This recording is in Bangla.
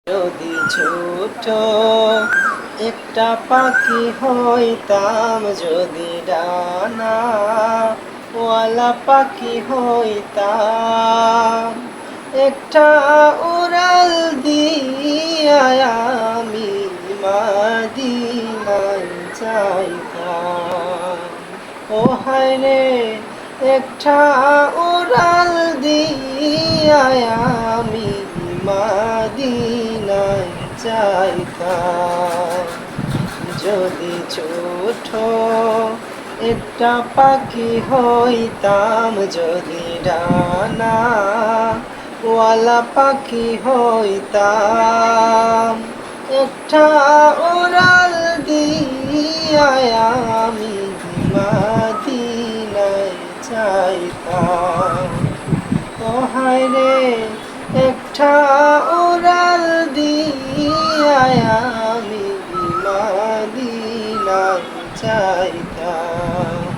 যদি ছোট একটা পাখি হইতাম, যদি ডানা ওয়ালা পাখি হইতাম, একটা উড়াল দিয়া আমি মদিনায় যাইতাম। ও হায় রে, একটা উড়াল দিয়া আমি মদিনায় যাইতাম। যদি ছোট একটা পাখি হইতাম, যদি ডানা ওয়ালা পাখি হইতাম, একটা উড়াল দিয়া আমি মদিনায় যাইতাম। ও হায় রে, একটা উড়াল দিয়া আমি মদিনায় যাইতাম।